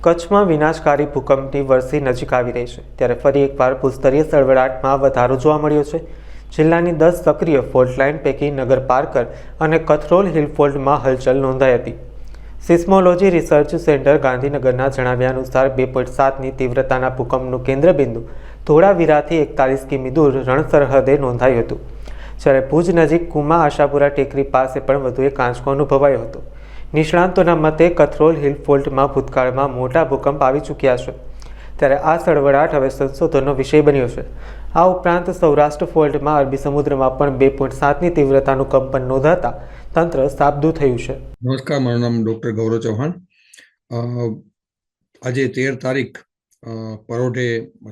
કચ્છમાં વિનાશકારી ભૂકંપની વરસી નજીક આવી રહી છે ત્યારે ફરી એકવાર ભૂસ્તરીય સળવળાટમાં વધારો જોવા મળ્યો છે. જિલ્લાની 10 સક્રિય ફોલ્ટ લાઇન પૈકી નગર પારકર અને કથરોલ હિલ ફોલ્ટમાં હલચલ નોંધાઈ હતી. સિસ્મોલોજી રિસર્ચ સેન્ટર ગાંધીનગરના જણાવ્યા અનુસાર 2.7ની તીવ્રતાના ભૂકંપનું કેન્દ્રબિંદુ ધોળાવીરાથી 41 કિમી દૂર રણ સરહદે નોંધાયું હતું, જ્યારે ભુજ નજીક કુમા આશાપુરા ટેકરી પાસે પણ વધુ એક આંચકો અનુભવાયો હતો. નિષ્ણાંતોના મતે કથરોલ હિલ ફોલ્ટમાં ભૂતકાળમાં મોટા ભૂકંપ આવી ચૂક્યા છે, ત્યારે આ સળવળાટ હવે સંશોધનનો વિષય બન્યો છે. આ ઉપરાંત સૌરાષ્ટ્ર ફોલ્ટમાં અરબી સમુદ્રમાં પણ 2.7ની તીવ્રતાનું કંપન નોંધાતા તંત્ર સાબદું થયું છે. નમસ્કાર, મારું નામ ડૉક્ટર ગૌરવ ચૌહાણ. આજે 13 તારીખ પરોઢે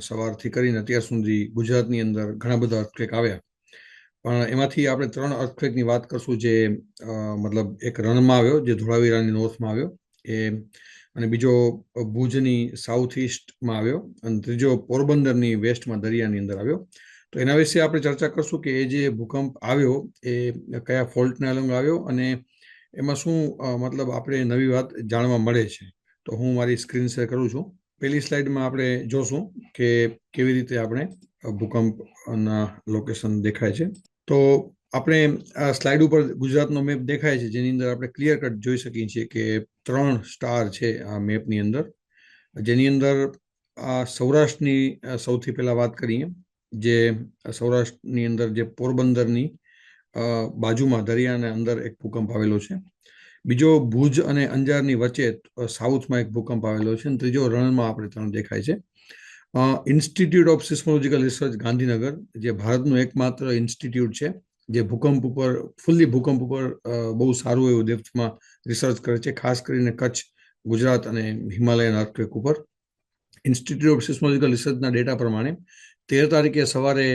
સવારથી કરીને અત્યાર સુધી ગુજરાતની અંદર ઘણા બધા અર્થક્વેક આવ્યા, પણ એમાંથી આપણે 3 અર્થક્વેકની વાત કરશું. જે મતલબ એક રણમાં આવ્યો, જે ધોળાવીરાની નોર્થમાં આવ્યો, અને બીજો ભુજની સાઉથ ઈસ્ટમાં આવ્યો, અને ત્રીજો પોરબંદરની વેસ્ટમાં દરિયાની અંદર આવ્યો. તો એના વિશે આપણે ચર્ચા કરશું કે એ જે ભૂકંપ આવ્યો એ કયા ફોલ્ટને અલંગ આવ્યો અને એમાં શું મતલબ આપણે નવી વાત જાણવા મળે છે. તો હું મારી સ્ક્રીન શેર કરું છું. પહેલી સ્લાઇડમાં આપણે જોશું કે કેવી રીતે આપણે ભૂકંપના લોકેશન દેખાય છે. તો આપણે આ સ્લાઇડ ઉપર ગુજરાતનો મેપ દેખાય છે, જેની અંદર આપણે ક્લિયર કટ જોઈ શકીએ છીએ કે 3 સ્ટાર છે આ મેપની અંદર, જેની અંદર આ સૌરાષ્ટ્રની સૌથી પહેલાં વાત કરીએ. જે સૌરાષ્ટ્રની અંદર જે પોરબંદરની બાજુમાં દરિયાને અંદર એક ભૂકંપ આવેલો છે. બીજો ભુજ અને અંજારની વચ્ચે સાઉથમાં એક ભૂકંપ આવેલો છે, અને ત્રીજો રણમાં આપણે 3 દેખાય છે. Institute of seismological research Gandhinagar, જે ભારતનું એકમાત્ર ઇન્સ્ટિટ્યૂટ છે જે ભૂકંપ ઉપર ભૂકંપ ઉપર બહુ સારું એવું ડેપ્થમાં રિસર્ચ કરે છે, ખાસ કરીને કચ્છ, ગુજરાત અને હિમાલયન અર્થક્વેક ઉપર. ઇન્સ્ટિટ્યૂટ ઓફ સિસ્મોલોજીકલ રિસર્ચના ડેટા પ્રમાણે 13 તારીખે સવારે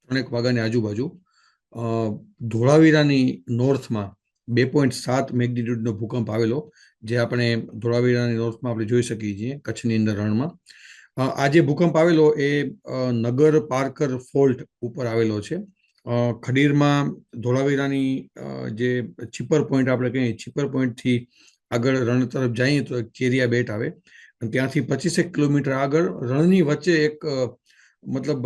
3 વાગ્યાની આજુબાજુ ધોળાવીરાની નોર્થમાં 2.7 મેગ્નિટ્યુડનો ભૂકંપ આવેલો, જે આપણે ધોળાવીરાની નોર્થમાં આપણે જોઈ શકીએ છીએ કચ્છની અંદર રણમાં. આ જે ભૂકંપ આવેલો એ નગર પારકર ફોલ્ટ ઉપર આવેલો છે. ખડીરમાં ધોળાવીરાની જે છીપર પોઈન્ટ આપણે કહીએ, છીપર પોઈન્ટથી આગળ રણ તરફ જઈએ તો એક ચેરિયા બેટ આવે, અને ત્યાંથી 25 કિલોમીટર આગળ રણની વચ્ચે એક મતલબ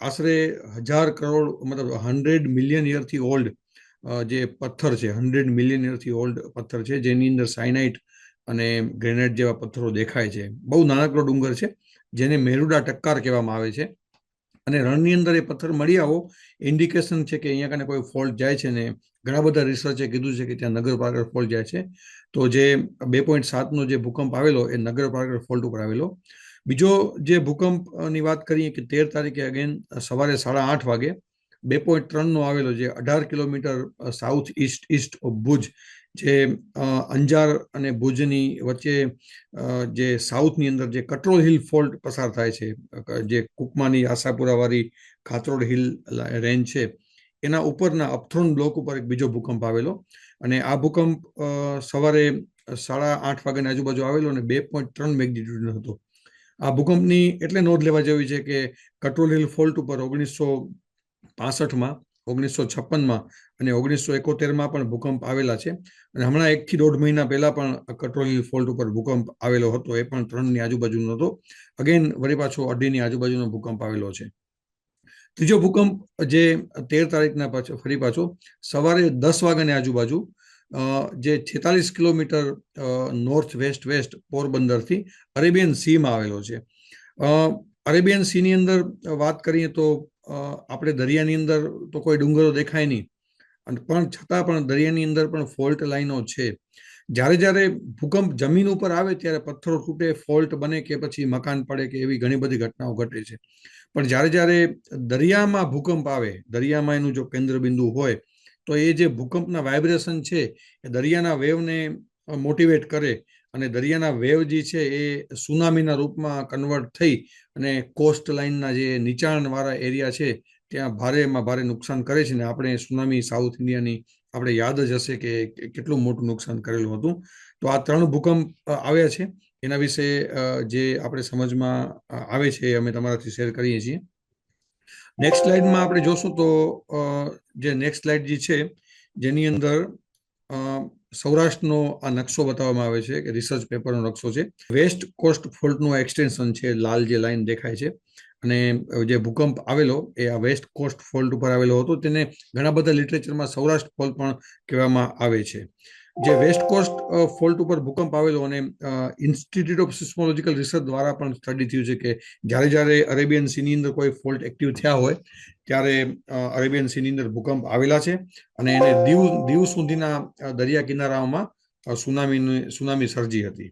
આશરે 1000 કરોડ મતલબ 100 મિલિયન યરથી ઓલ્ડ જે પથ્થર છે, 100 મિલિયન યરથી ઓલ્ડ પથ્થર છે, જેની અંદર સાયનાઇટ અને ગ્રેનાઇટ જેવા પથ્થરો દેખાય છે. બહુ નાનકડો ડુંગર છે, જેને મેરુડા ટક્કાર કહેવામાં આવે છે. અને રણની અંદર એ પથ્થર મળી આવો ઇન્ડિકેશન છે કે અહીંયા કને કોઈ ફોલ્ટ જાય છે, ને ઘણા બધા રિસર્ચે કીધું છે કે ત્યાં નગર પારકર ફોલ્ટ જાય છે. તો જે 2.7નો જે ભૂકંપ આવેલો એ નગર પારકર ફોલ્ટ ઉપર આવેલો. બીજો જે ભૂકંપની વાત કરીએ કે 13 તારીખે અગેન સવારે 8:30 વાગે 2.3નો આવેલો, જે 18 kilometre south East of Bhuj, જે અંજાર અને ભુજની વચ્ચે જે સાઉથની અંદર જે કટરોલ હિલ ફોલ્ટ પસાર થાય છે, જે કુકમાની આશાપુરાવાળી ખાતરોડ હિલ રેન્જ છે, એના ઉપરના અપથ્રોન બ્લોક ઉપર એક બીજો ભૂકંપ આવેલો. અને આ ભૂકંપ સવારે 8:30 વાગ્યાની આજુબાજુ આવેલો અને 2.3 મેગ્નિટ્યુડનો હતો. આ ભૂકંપની એટલે નોંધ લેવા જેવી છે કે કટરોલ હિલ ફોલ્ટ ઉપર 1965માં, 1956માં અને 1971માં પણ ભૂકંપ આવેલા છે. અને હમણાં 1 થી 1.5 મહિના પહેલા પણ કટરોલ હિલ ફોલ્ટ ઉપર ભૂકંપ આવેલો હતો, એ પણ 3ની આજુબાજુનો હતો. અગેન વળી પાછો 2.5ની આજુબાજુનો ભૂકંપ આવેલો છે. ત્રીજો ભૂકંપ જે 13 તારીખના ફરી પાછો સવારે 10 વાગ્યાની આજુબાજુ જે 46 કિલોમીટર નોર્થ વેસ્ટ પોરબંદરથી અરેબિયન સીમાં આવેલો છે. અરેબિયન સીની અંદર વાત કરીએ તો આપણે દરિયાની અંદર તો કોઈ ડુંગરો દેખાય નહીં, પણ છતાં પણ દરિયાની અંદર પણ ફોલ્ટ લાઈનો છે. જ્યારે ભૂકંપ જમીન ઉપર આવે ત્યારે પથ્થરો તૂટે, ફોલ્ટ બને કે પછી મકાન પડે કે એવી ઘણી બધી ઘટનાઓ ઘટે છે. પણ જ્યારે દરિયામાં ભૂકંપ આવે, દરિયામાં એનું જો કેન્દ્ર બિંદુ હોય, તો એ જે ભૂકંપના વાઇબ્રેશન છે એ દરિયાના વેવને મોટિવેટ કરે, અને દરિયાના વેવ જે છે એ સુનામીના રૂપમાં કન્વર્ટ થઈ અને કોસ્ટ લાઇનના જે નીચાણવાળા એરિયા છે ત્યાં ભારેમાં ભારે નુકસાન કરે છે. ને આપણે સુનામી સાઉથ ઇન્ડિયાની આપણે યાદ જ હશે કે કેટલું મોટું નુકસાન કરેલું હતું. તો આ 3 ભૂકંપ આવ્યા છે, એના વિશે જે આપણે સમજમાં આવે છે એ અમે તમારાથી શેર કરીએ છીએ. નેક્સ્ટ સ્લાઇડમાં આપણે જોશું તો જે નેક્સ્ટ સ્લાઇડ જે છે, જેની અંદર સૌરાષ્ટ્રનો આ નકશો બતાવવામાં આવે છે કે રિસર્ચ પેપરનો નકશો છે. વેસ્ટ કોસ્ટ ફોલ્ટનું એક્સટેન્શન છે, લાલ જે લાઈન દેખાય છે, અને જે ભૂકંપ આવેલો એ આ વેસ્ટ કોસ્ટ ફોલ્ટ ઉપર આવેલો હતો. તેને ઘણા બધા લિટરેચરમાં સૌરાષ્ટ્ર ફોલ્ટ પણ કહેવામાં આવે છે. જે વેસ્ટ કોસ્ટ ફોલ્ટ ઉપર ભૂકંપ આવેલો, અને ઇન્સ્ટિટ્યૂટ ઓફ સિસ્મોલોજીકલ રિસર્ચ દ્વારા પણ સ્ટડી થયું છે કે જ્યારે અરેબિયન સીની અંદર કોઈ ફોલ્ટ એક્ટિવ થયા હોય ત્યારે અરેબિયન સીની અંદર ભૂકંપ આવેલા છે, અને એને દીવ સુધીના દરિયા કિનારાઓમાં સુનામી સર્જી હતી.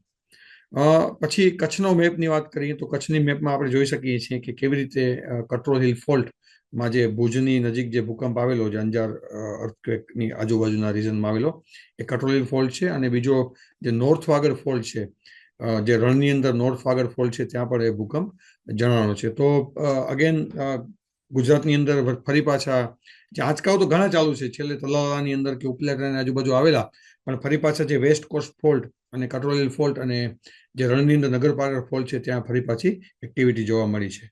પછી કચ્છનો મેપની વાત કરીએ તો કચ્છની મેપમાં આપણે જોઈ શકીએ છીએ કે કેવી રીતે કટ્રોલ હિલ ફોલ્ટમાં જે ભુજની નજીક જે ભૂકંપ આવેલો, જે અંજાર અર્થક્વેકની આજુબાજુના રીજનમાં આવેલો, એ કટ્રોલ હિલ ફોલ્ટ છે. અને બીજો જે નોર્થ વાગડ ફોલ્ટ છે, જે રણની અંદર નોર્થ વાગડ ફોલ્ટ છે, ત્યાં પણ એ ભૂકંપ જણાવાનો છે. તો અગેન ગુજરાતની અંદર ફરી પાછા જે આંચકાઓ તો ઘણા ચાલુ છે, છેલ્લે તલાલાની અંદર કે ઉપલેટાની આજુબાજુ આવેલા, પણ ફરી પાછા જે વેસ્ટ કોસ્ટ ફોલ્ટ અને કટ્રોલ હિલ ફોલ્ટ અને જે રણની અંદર નગરપાલિકા ફોલ્ટ છે, ત્યાં ફરી પાછી એક્ટિવિટી જોવા મળી છે.